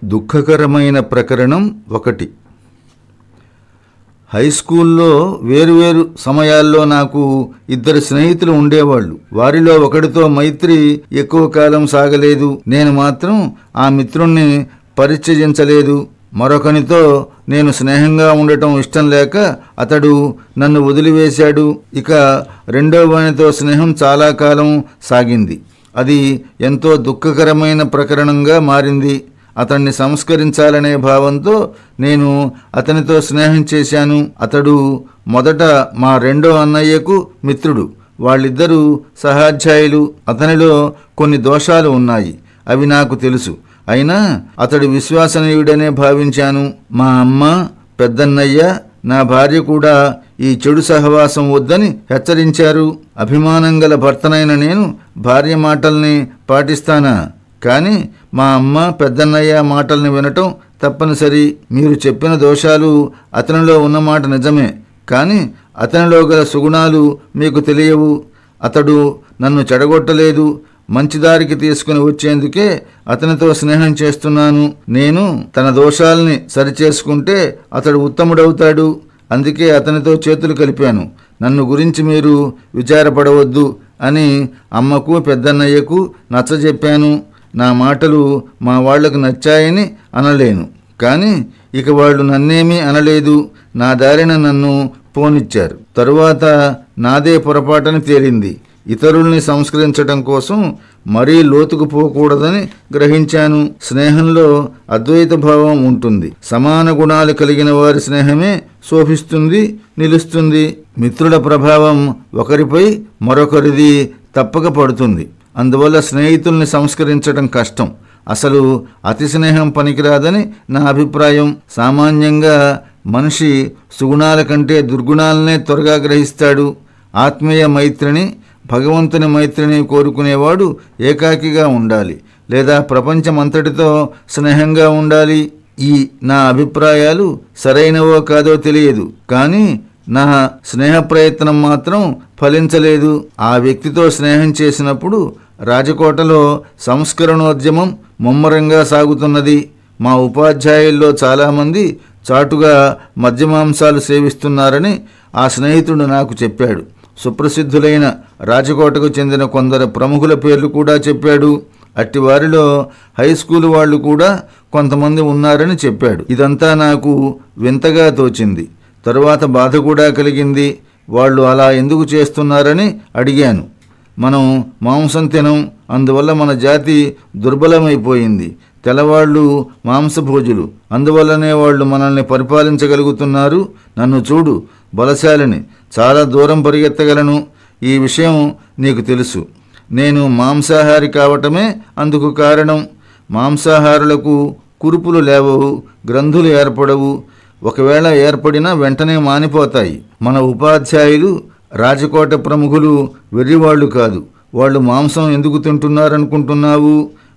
దుఃఖకరమైన ప్రకరణం 1. హైస్కూల్లో వేరువేరు సమయాల్లో నాకు 2 స్నేహితులు ఉండేవాళ్ళు. వారిలో ఒకడితో మైత్రి ఎక్కువ కాలం సాగలేదు. నేను మాత్రం ఆ మిత్రుణ్ణి పరిచయించలేదు. మరొకనితో నేను స్నేహంగా ఉండటం ఇష్టం లేక అతడు నన్ను వదిలివేశాడు. ఇక రెండో వానితో స్నేహం చాలా కాలం సాగింది. అది ఎంతో దుఃఖకరమైన ప్రకరణంగా మారింది. అతన్ని సంస్కరించాలనే భావంతో నేను అతనితో స్నేహం చేశాను. అతడు మొదట మా రెండో అన్నయ్యకు మిత్రుడు. వాళ్ళిద్దరూ సహాధ్యాయులు. అతనిలో కొన్ని దోషాలు ఉన్నాయి, అవి నాకు తెలుసు. అయినా అతడు విశ్వసనీయుడనే భావించాను. మా అమ్మ, పెద్దన్నయ్య, నా భార్య కూడా ఈ చెడు సహవాసం వద్దని హెచ్చరించారు. అభిమానం గల భర్తనైన నేను భార్య మాటల్ని పాటిస్తానా? కానీ మా అమ్మ, పెద్దన్నయ్య మాటల్ని వినటం తప్పనిసరి. మీరు చెప్పిన దోషాలు అతనిలో ఉన్నమాట నిజమే, కానీ అతనిలో గల సుగుణాలు మీకు తెలియవు. అతడు నన్ను చెడగొట్టలేదు. మంచిదారికి తీసుకుని వచ్చేందుకే అతనితో స్నేహం చేస్తున్నాను. నేను తన దోషాల్ని సరిచేసుకుంటే అతడు ఉత్తముడవుతాడు. అందుకే అతనితో చేతులు కలిపాను. నన్ను గురించి మీరు విచారపడవద్దు అని అమ్మకు, పెద్దన్నయ్యకు నచ్చజెప్పాను. నా మాటలు మా వాళ్లకు నచ్చాయని అనలేను, కానీ ఇక వాళ్ళు నన్నేమీ అనలేదు. నా దారిన నన్ను పోనిచ్చారు. తరువాత నాదే పొరపాటని తేలింది. ఇతరుల్ని సంస్కరించటం కోసం మరీ లోతుకు పోకూడదని గ్రహించాను. స్నేహంలో అద్వైత భావం ఉంటుంది. సమాన గుణాలు కలిగిన వారి స్నేహమే శోభిస్తుంది, నిలుస్తుంది. మిత్రుల ప్రభావం ఒకరిపై మరొకరిది తప్పక పడుతుంది. అందువల్ల స్నేహితుల్ని సంస్కరించడం కష్టం. అసలు అతి స్నేహం పనికిరాదని నా అభిప్రాయం. సామాన్యంగా మనిషి సుగుణాల కంటే దుర్గుణాలనే త్వరగా గ్రహిస్తాడు. ఆత్మీయ మైత్రిని, భగవంతుని మైత్రిని కోరుకునేవాడు ఏకాకిగా ఉండాలి, లేదా ప్రపంచమంతటితో స్నేహంగా ఉండాలి. ఈ నా అభిప్రాయాలు సరైనవో కాదో తెలియదు, కానీ నా స్నేహ ప్రయత్నం మాత్రం ఫలించలేదు. ఆ వ్యక్తితో స్నేహం చేసినప్పుడు రాజకోటలో సంస్కరణోద్యమం ముమ్మరంగా సాగుతున్నది. మా ఉపాధ్యాయుల్లో చాలామంది చాటుగా మద్యమాంసాలు సేవిస్తున్నారని ఆ స్నేహితుడు నాకు చెప్పాడు. సుప్రసిద్ధులైన రాజకోటకు చెందిన కొందరు ప్రముఖుల పేర్లు కూడా చెప్పాడు. అట్టివారిలో హైస్కూలు వాళ్ళు కూడా కొంతమంది ఉన్నారని చెప్పాడు. ఇదంతా నాకు వింతగా తోచింది. తరువాత బాధ కూడా కలిగింది. వాళ్ళు అలా ఎందుకు చేస్తున్నారని అడిగాను. మనం మాంసం తినం, అందువల్ల మన జాతి దుర్బలమైపోయింది. తెల్లవాళ్ళు మాంసభోజులు, అందువల్లనే వాళ్ళు మనల్ని పరిపాలించగలుగుతున్నారు. నన్ను చూడు, బలశాలిని, చాలా దూరం పరిగెత్తగలను. ఈ విషయం నీకు తెలుసు. నేను మాంసాహారి కావటమే అందుకు కారణం. మాంసాహారులకు కురుపులు లేవవు, గ్రంథులు ఏర్పడవు. ఒకవేళ ఏర్పడినా వెంటనే మానిపోతాయి. మన ఉపాధ్యాయులు, రాజకోట ప్రముఖులు వెర్రివాళ్లు కాదు. వాళ్ళు మాంసం ఎందుకు తింటున్నారనుకుంటున్నావు?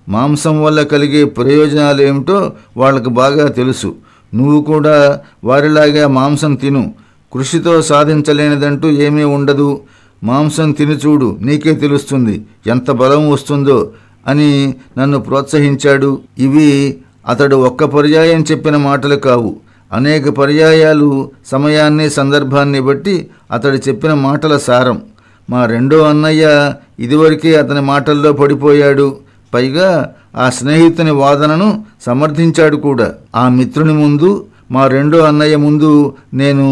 మాంసం వల్ల కలిగే ప్రయోజనాలు ఏమిటో వాళ్లకు బాగా తెలుసు. నువ్వు కూడా వారిలాగా మాంసం తిను. కృషితో సాధించలేనిదంటూ ఏమీ ఉండదు. మాంసం తిని చూడు, నీకే తెలుస్తుంది ఎంత బలం వస్తుందో అని నన్ను ప్రోత్సహించాడు. ఇవి అతడు ఒక్క పర్యాయం చెప్పిన మాటలు కావు. అనేక పర్యాయాలు, సమయాన్ని, సందర్భాన్ని బట్టి అతడు చెప్పిన మాటల సారం. మా రెండో అన్నయ్య ఇదివరకే అతని మాటల్లో పడిపోయాడు. పైగా ఆ స్నేహితుని వాదనను సమర్థించాడు కూడా. ఆ మిత్రుని ముందు, మా రెండో అన్నయ్య ముందు నేను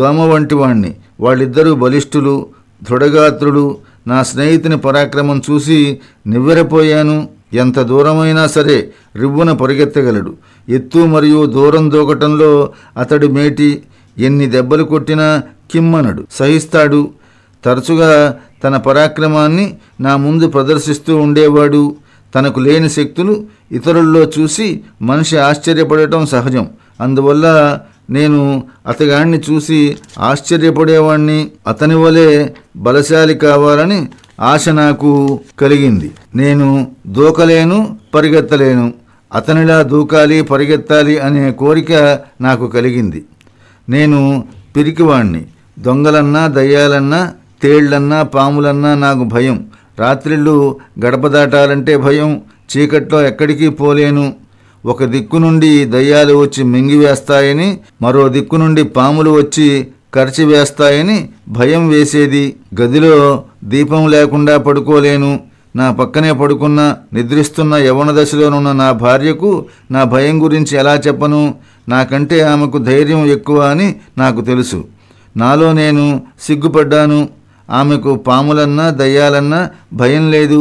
దోమ వంటి వాణ్ణి. వాళ్ళిద్దరూ బలిష్ఠులు, దృఢగాత్రులు. నా స్నేహితుని పరాక్రమం చూసి నివ్వెరపోయాను. ఎంత దూరమైనా సరే రివ్వున పరిగెత్తగలడు. ఎత్తు మరియు దూరం దూకటంలో అతడు మేటి. ఎన్ని దెబ్బలు కొట్టినా కిమ్మనడు, సహిస్తాడు. తరచుగా తన పరాక్రమాన్ని నా ముందు ప్రదర్శిస్తూ ఉండేవాడు. తనకు లేని శక్తులు ఇతరుల్లో చూసి మనిషి ఆశ్చర్యపడటం సహజం. అందువల్ల నేను అతగాణ్ణి చూసి ఆశ్చర్యపడేవాణ్ణి. అతని వలె బలశాలి కావాలని ఆశ నాకు కలిగింది. నేను దూకలేను, పరిగెత్తలేను. అతనిలా దూకాలి, పరిగెత్తాలి అనే కోరిక నాకు కలిగింది. నేను పిరికివాణ్ణి. దొంగలన్నా, దయ్యాలన్నా, తేళ్లన్నా, పాములన్నా నాకు భయం. రాత్రిళ్ళు గడప దాటాలంటే భయం. చీకట్లో ఎక్కడికి పోలేను. ఒక దిక్కు నుండి దయ్యాలు వచ్చి మింగివేస్తాయని, మరో దిక్కు నుండి పాములు వచ్చి కరిచివేస్తాయని భయం వేసేది. గదిలో దీపం లేకుండా పడుకోలేను. నా పక్కనే పడుకున్న నిద్రిస్తున్న యవ్వన దశలోనున్న నా భార్యకు నా భయం గురించి ఎలా చెప్పను? నాకంటే ఆమెకు ధైర్యం ఎక్కువ అని నాకు తెలుసు. నాలో నేను సిగ్గుపడ్డాను. ఆమెకు పాములన్నా దయ్యాలన్నా భయం లేదు.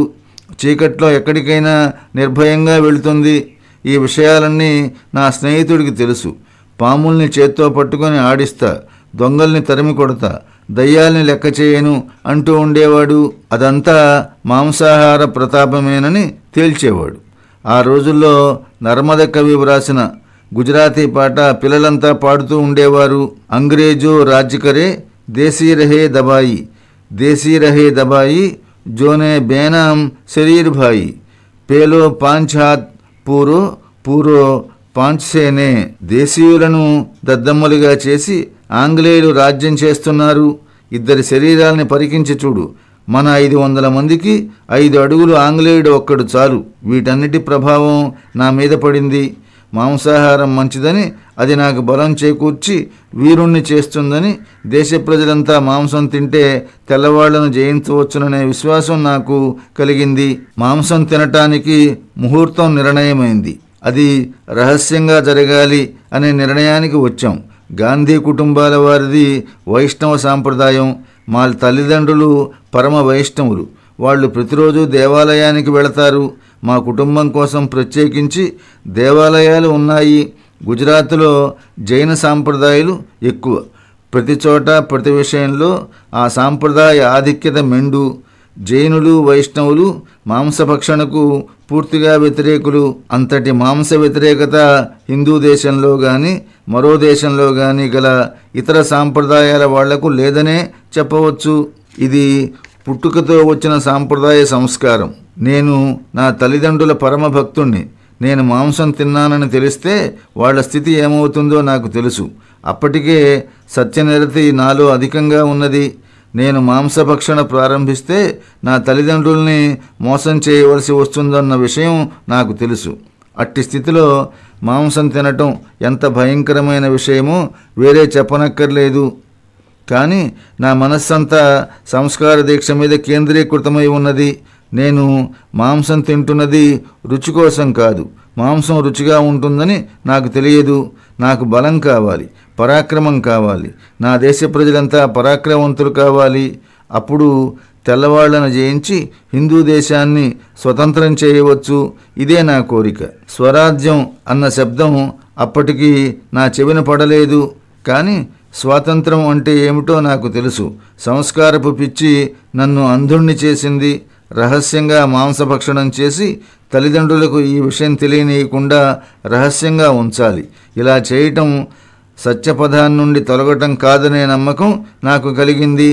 చీకట్లో ఎక్కడికైనా నిర్భయంగా వెళుతుంది. ఈ విషయాలన్నీ నా స్నేహితుడికి తెలుసు. పాముల్ని చేత్తో పట్టుకొని ఆడిస్తా, దొంగల్ని తరిమి కొడతా, దయ్యాల్ని లెక్క చేయను అంటూ ఉండేవాడు. అదంతా మాంసాహార ప్రతాపమేనని తేల్చేవాడు. ఆ రోజుల్లో నర్మద కవి వ్రాసిన గుజరాతీ పాట పిల్లలంతా పాడుతూ ఉండేవారు. అంగ్రేజో రాజ్యకరే దేశీ రహే దబాయి, దేశీ రహే దబాయి జోనే బేనాం శరీర్ భాయి, పేలో పాంచ్ హాత్ పూరో పూరో పాంచ్సేనే. దేశీయులను దద్దమ్మలుగా చేసి ఆంగ్లేయులు రాజ్యం చేస్తున్నారు. ఇద్దరి శరీరాల్ని పరికించి చూడు. మన 500 మందికి 5 అడుగులు ఆంగ్లేయుడు ఒక్కడు చాలు. వీటన్నిటి ప్రభావం నా మీద పడింది. మాంసాహారం మంచిదని, అది నాకు బలం చేకూర్చి వీరుణ్ణి చేస్తుందని, దేశ ప్రజలంతా మాంసం తింటే తెల్లవాళ్లను జయించవచ్చుననే విశ్వాసం నాకు కలిగింది. మాంసం తినటానికి ముహూర్తం నిర్ణయమైంది. అది రహస్యంగా జరగాలి అనే నిర్ణయానికి వచ్చాం. గాంధీ కుటుంబాల వారిది వైష్ణవ సాంప్రదాయం. మా తల్లిదండ్రులు పరమ వైష్ణవులు. వాళ్ళు ప్రతిరోజు దేవాలయానికి వెళతారు. మా కుటుంబం కోసం ప్రత్యేకించి దేవాలయాలు ఉన్నాయి. గుజరాత్లో జైన సాంప్రదాయాలు ఎక్కువ. ప్రతి చోట ప్రతి విషయంలో ఆ సాంప్రదాయ ఆధిక్యత మెండు. జైనులు వైష్ణవులు మాంసభక్షణకు పూర్తిగా వ్యతిరేకులు. అంతటి మాంస వ్యతిరేకత హిందూ దేశంలో కానీ మరో దేశంలో కానీ గల ఇతర సాంప్రదాయాల వాళ్లకు లేదనే చెప్పవచ్చు. ఇది పుట్టుకతో వచ్చిన సాంప్రదాయ సంస్కారం. నేను నా తల్లిదండ్రుల పరమ భక్తుణ్ణి. నేను మాంసం తిన్నానని తెలిస్తే వాళ్ల స్థితి ఏమవుతుందో నాకు తెలుసు. అప్పటికే సత్యనిరతి నాలో అధికంగా ఉన్నది. నేను మాంసభక్షణ ప్రారంభిస్తే నా తల్లిదండ్రుల్ని మోసం చేయవలసి వస్తుందన్న విషయం నాకు తెలుసు. అట్టి స్థితిలో మాంసం తినటం ఎంత భయంకరమైన విషయమో వేరే చెప్పనక్కర్లేదు. కానీ నా మనస్సంతా సంస్కార దీక్ష మీద కేంద్రీకృతమై ఉన్నది. నేను మాంసం తింటున్నది రుచి కోసం కాదు. మాంసం రుచిగా ఉంటుందని నాకు తెలియదు. నాకు బలం కావాలి, పరాక్రమం కావాలి. నా దేశ ప్రజలంతా పరాక్రమవంతులు కావాలి. అప్పుడు తెల్లవాళ్లను జయించి హిందూ దేశాన్ని స్వతంత్రం చేయవచ్చు. ఇదే నా కోరిక. స్వరాజ్యం అన్న శబ్దం అప్పటికి నా చెవిన పడలేదు. కానీ స్వాతంత్రం అంటే ఏమిటో నాకు తెలుసు. సంస్కారపు పిచ్చి నన్ను అంధుణ్ణి చేసింది. రహస్యంగా మాంసభక్షణం చేసి తల్లిదండ్రులకు ఈ విషయం తెలియనీయకుండా రహస్యంగా ఉంచాలి. ఇలా చేయటం సత్యపథాన్నుండి తొలగటం కాదనే నమ్మకం నాకు కలిగింది.